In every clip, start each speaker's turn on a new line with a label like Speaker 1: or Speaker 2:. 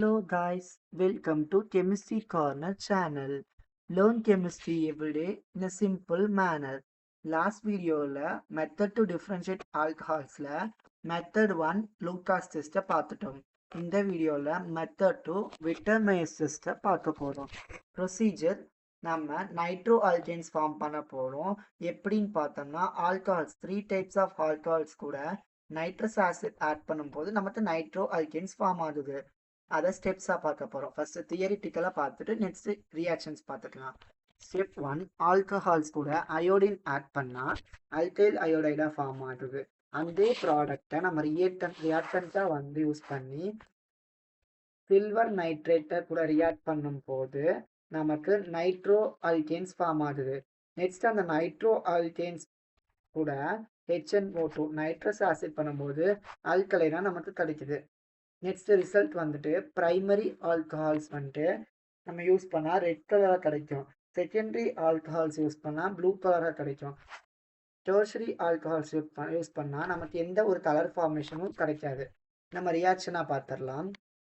Speaker 1: Hello guys, welcome to Chemistry Corner channel. Learn chemistry every day in a simple manner. Last videoல method to differentiate alcoholsல method 1 Lucas test பார்த்துட்டோம். இந்த வீடியோல method 2 Wittmeier test பார்க்க போறோம். Procedure நம்ம nitro alkanes form பண்ண போறோம். எப்படின்னு பார்த்தோம்னா ஆல்கஹால்ஸ் 3 டைப்ஸ் ஆஃப் ஆல்கஹால்ஸ் கூட நைட்ரஸ் ஆசிட் ஆட் பண்ணும்போது நமக்கு நைட்ரோ ஆல்கேன்ஸ் ஃபார்ம் ஆகுது. அதை ஸ்டெப்ஸாக பார்க்க போகிறோம். ஃபர்ஸ்ட் தியரிட்டிக்கலாக பார்த்துட்டு நெக்ஸ்ட் ரியாக்ஷன்ஸ் பார்த்துக்கலாம். ஸ்டெப் 1 ஆல்கஹால்ஸ் கூட அயோடின் ஆட் பண்ணால் அல்கைல் அயோடைடாக ஃபார்ம் ஆகுது. அந்த ப்ராடக்டை நம்ம ரியாக்டண்ட்டாக யூஸ் பண்ணி சில்வர் நைட்ரேட்டை கூட ரியாக்ட் பண்ணும் போது நமக்கு நைட்ரோ அல்கேன்ஸ் ஃபார்ம் ஆகுது. நெக்ஸ்ட் அந்த நைட்ரோ அல்கேன்ஸ் கூட HNO2 நைட்ரஸ் ஆசிட் பண்ணும்போது அல்கலைனா நமக்கு கிடைக்குது. நெக்ஸ்ட் ரிசல்ட் வந்துட்டு பிரைமரி ஆல்கஹால்ஸ் வந்துட்டு நம்ம யூஸ் பண்ணால் ரெட் கலராக கிடைக்கும். செகண்டரி ஆல்கஹால்ஸ் யூஸ் பண்ணால் ப்ளூ கலராக கிடைக்கும். டெர்ஷரி ஆல்கஹால்ஸ் யூஸ் பண்ணால் நமக்கு எந்த ஒரு கலர் ஃபார்மேஷனும் கிடைக்காது. நம்ம ரியாக்ஷனாக பார்த்துடலாம்.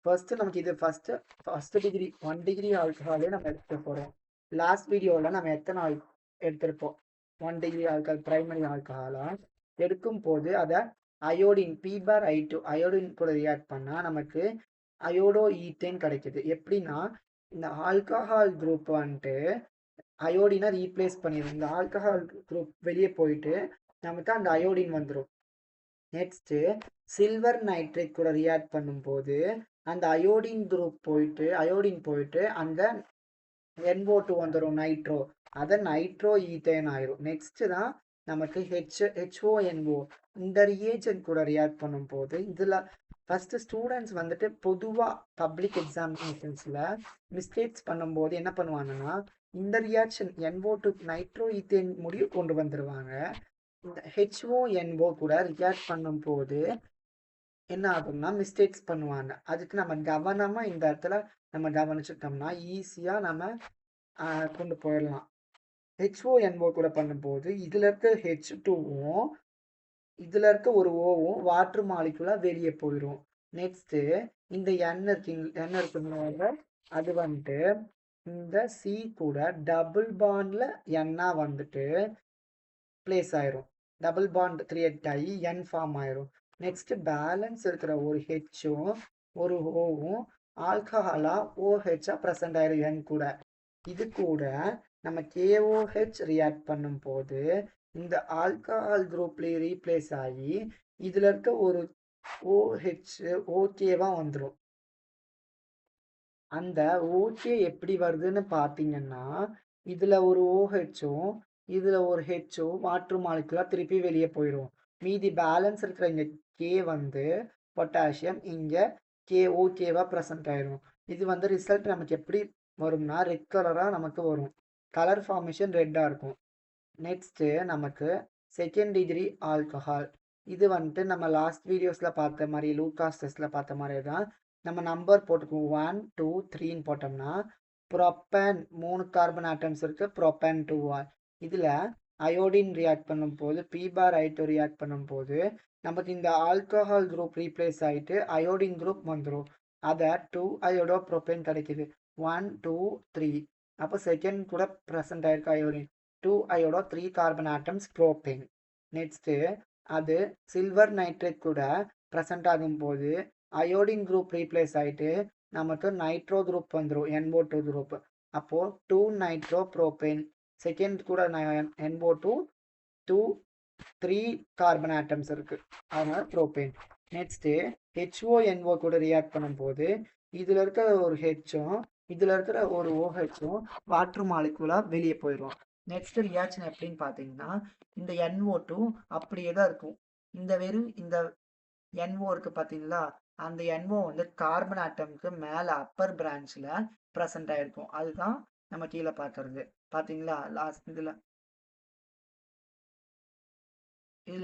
Speaker 1: ஃபர்ஸ்ட் நமக்கு இது ஃபர்ஸ்ட் டிகிரி 1 டிகிரி ஆல்கஹாலே நம்ம எடுத்துக்க போகிறோம். லாஸ்ட் வீடியோவில் நம்ம எத்தனை எடுத்திருப்போம் 1 டிகிரி ஆல்கஹால் பிரைமரி ஆல்கஹாலாக எடுக்கும் போது அதை அயோடின் P/I2 அயோடின் கூட ரியாக்ட் பண்ணால் நமக்கு அயோடோ ஈத்தேன் கிடைக்குது. எப்படின்னா இந்த ஆல்கஹால் குரூப் வந்துட்டு அயோடினை ரீப்ளேஸ் பண்ணிடும். இந்த ஆல்கஹால் குரூப் வெளியே போயிட்டு நமக்கு அந்த அயோடின் வந்துடும். நெக்ஸ்ட்டு சில்வர் நைட்ரேட் கூட ரியாக்ட் பண்ணும்போது அந்த அயோடின் போயிட்டு அந்த NO2 வந்துடும் நைட்ரோ. அதை நைட்ரோ ஈத்தேன் ஆயிரும். நெக்ஸ்ட் தான் நமக்கு HONO இந்த ரிஏஜென்ட் கூட ரியாக்ட் பண்ணும்போது இதில் ஃபர்ஸ்ட் ஸ்டூடெண்ட்ஸ் வந்துட்டு பொதுவாக பப்ளிக் எக்ஸாமினேஷன்ஸில் மிஸ்டேக்ஸ் பண்ணும்போது என்ன பண்ணுவாங்கன்னா இந்த ரியாக்ஷன் NO2 நைட்ரோ ஈத்தேன் முடிவு கொண்டு வந்துடுவாங்க. இந்த HONO கூட ரியாக்ட் பண்ணும்போது என்ன ஆகும்னா மிஸ்டேக்ஸ் பண்ணுவாங்க. அதுக்கு நம்ம கவனமாக இந்த இடத்துல நம்ம கவனிச்சுட்டோம்னா ஈஸியாக நம்ம கொண்டு போயிடலாம். HONO கூட பண்ணும்போது இதில் இருக்க H2வும் இதில் இருக்க ஒரு ஓவும் வாட்டர் மாலிகுலாக வெளியே போயிடும். நெக்ஸ்ட்டு இந்த எண்ணெய் இருக்குங்க அது வந்துட்டு இந்த C கூட டபுள் பாண்டில் எண்ணா வந்துட்டு பிளேஸ் ஆயிரும். டபுள் பாண்ட் கிரியேட் ஆகி N ஃபார்ம் ஆயிரும். நெக்ஸ்ட் பேலன்ஸ் இருக்கிற ஒரு ஹெச்சும் ஒரு ஓவும் ஆல்கஹாலா OHஆ ப்ரெசென்ட் ஆயிரும் N கூட. இது கூட நம்ம KOH ரியாக்ட் பண்ணும் போது இந்த ஆல்கஹால் குரூப்லேயே ரீப்ளேஸ் ஆகி இதில் இருக்க ஒரு OH ஓகேவா வந்துடும். அந்த ஓகே எப்படி வருதுன்னு பார்த்தீங்கன்னா இதில் ஒரு OHவும் இதில் ஒரு ஹெச்சும் வாட்டர் மாலிகுலாக திருப்பி வெளியே போயிடும். மீதி பேலன்ஸ் இருக்கிற இங்கே கே வந்து பொட்டாசியம் இங்கே ஓகேவா ப்ரெசென்ட் ஆயிரும். இது வந்து ரிசல்ட் நமக்கு எப்படி வரும்னா ரெட் கலராக நமக்கு வரும். கலர் ஃபார்மேஷன் ரெட்டாக இருக்கும். நெக்ஸ்ட்டு நமக்கு செகண்ட் டிகிரி ஆல்கஹால். இது வந்துட்டு நம்ம லாஸ்ட் வீடியோஸில் பார்த்த மாதிரி லூகாஸ் டெஸ்ட்டில் பார்த்த மாதிரி தான் நம்ம நம்பர் போட்டுக்குவோம். 1 2 3ன்னு போட்டோம்னா ப்ரோப்பேன் 3 கார்பன் ஆட்டம்ஸ் இருக்குது. ப்ரோப்பேன் 2 இதில் அயோடின் ரியாக்ட் பண்ணும்போது P/I2 ரியாக்ட் பண்ணும்போது நமக்கு இந்த ஆல்கஹால் குரூப் ரீப்ளேஸ் ஆகிட்டு அயோடின் குரூப் வந்துடும். அதை 2 அயோடோ ப்ரோப்பேன் கிடைக்குது. 1 2 3 அப்போ செகண்ட் கூட ப்ரெசென்ட் ஆயிருக்கு iodine 2 iodo 3 carbon atoms propane. Next அது சில்வர் நைட்ரேட் கூட ப்ரெசென்ட் ஆகும்போது அயோடின் குரூப் ரீப்ளேஸ் ஆகிட்டு நமக்கு நைட்ரோ குரூப் வந்துடும் NO2 குரூப். அப்போது 2 நைட்ரோ ப்ரோப்பேன் செகண்ட் கூட NO2 2 3 கார்பன் ஆட்டம்ஸ் இருக்குது. அதனால ப்ரோப்பேன். நெக்ஸ்ட்டு HONO கூட ரியாக்ட் பண்ணும்போது இதில் இருக்கிற ஒரு ஹெச்சும் இதில் இருக்கிற ஒரு OHவும் வாட்டர் மாலிகுலாக வெளியே போயிடும். நெக்ஸ்ட் ரியாக்ஷன் எப்படின்னு பார்த்தீங்கன்னா இந்த NO2 அப்படியே தான் இருக்கும். இந்த வெறும் இந்த NO இருக்கு பார்த்தீங்களா அந்த NO வந்து கார்பன் ஆட்டம்க்கு மேலே அப்பர் பிரான்ச்சில் ப்ரெசென்ட் ஆகிருக்கும். அதுதான் நம்ம கீழே பார்க்கறது. பார்த்தீங்களா லாஸ்ட் இதில்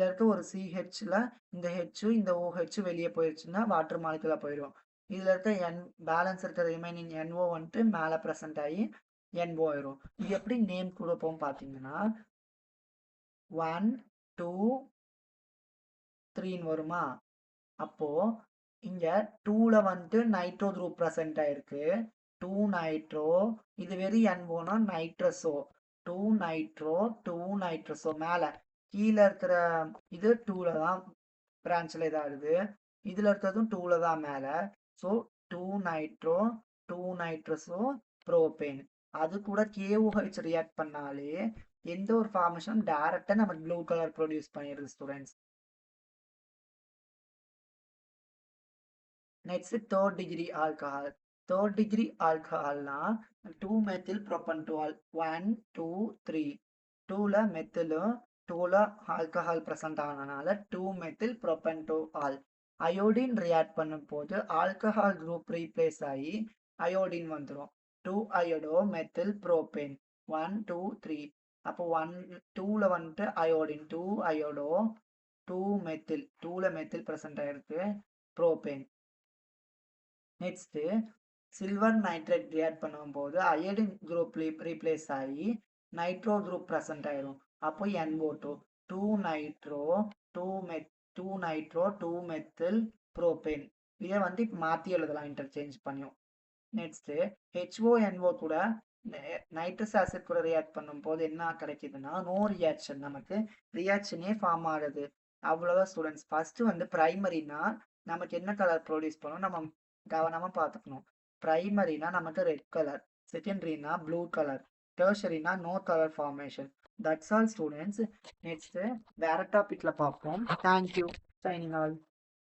Speaker 1: இருக்க ஒரு CHல இந்த ஹெச்சும் இந்த OH வெளியே போயிடுச்சுன்னா வாட்டர் மாலிகுலாக போயிடும். இதில் இருக்க பேலன்ஸ் இருக்கிற ரிமைனிங் NO வந்துட்டு மேலே ப்ரெசென்ட் ஆகி NO ஆயிரும். இது எப்படி நேம் கொடுப்போம் பார்த்தீங்கன்னா 1 2 3ன்னு வருமா? அப்போது இங்க 2ல வந்து நைட்ரோ குரூப் ப்ரெசென்ட் ஆயிருக்கு. 2 நைட்ரோ, இது very NO nitroso. 2 nitro, 2 nitroso. மேல கீழே இருக்கிற இது 2ல தான் பிரான்ச்ல இதாகுது. இதுல இருக்கிறதும் 2ல தான் மேல. So 2 nitro, 2 nitroso, propane. அது கூட KOH ரியாக்ட் பண்ணாலே எந்த ஒரு ஃபார்மேஷனும் டைரக்டா நமக்கு ப்ளூ கலர் ப்ரொடியூஸ் பண்ணிடுது students. Next third degree alcohol. Third degree ஆல்கஹால்னா 2 மெத்தில் ப்ரோபன்டோல். 1 2 3. 2ல மெத்திலும் 2ல ஆல்கஹால் பிரசன்ட் ஆனனால 2 மெத்தில் ப்ரோபன்டோல். அயோடின் ரியாக்ட் பண்ணும்போது ஆல்கஹால் குரூப் ரீப்ளேஸ் ஆகி அயோடின் வந்துடும். 2 அயோடோ மெத்தில் ப்ரோபேன். 1 2 3. அப்போ 2ல வந்துட்டு அயோடின், 2 அயோடோ, 2 மெத்தில், 2ல மெத்தில் பிரசன்ட் ஆயிருக்கு, propane. Next silver nitrate react பண்ணும்போது அயோடின் குரூப் ரீப்ளேஸ் ஆகி நைட்ரோ குரூப் ப்ரெசன்ட் ஆயிரும். அப்போ NO2, 2 nitro, 2 meth 2 nitro, 2 methyl propane. இதை வந்து மாற்றி எழுதலாம் இன்டர்சேஞ்ச் பண்ணியும். நெக்ஸ்ட் HONO கூட நைட்ரஸ் ஆசிட் கூட ரியாக்ட் பண்ணும்போது என்ன கிடைக்குதுன்னா நோ ரியாக்ஷன், நமக்கு ரியாக்ஷனே ஃபார்ம் ஆகுது. அவ்வளோதான் ஸ்டூடெண்ட்ஸ். ஃபர்ஸ்ட் வந்து பிரைமரினா நமக்கு என்ன கலர் ப்ரொடியூஸ் பண்ணும் நம்ம கவனமா பார்த்துக்கணும். பிரைமரினா நமக்கு ரெட் கலர், செகண்டரினா ப்ளூ கலர், டெர்ஷரினா no colour formation. That's all students. Next வேற டாபிக்ல பார்ப்போம். தேங்க்யூ. Signing all.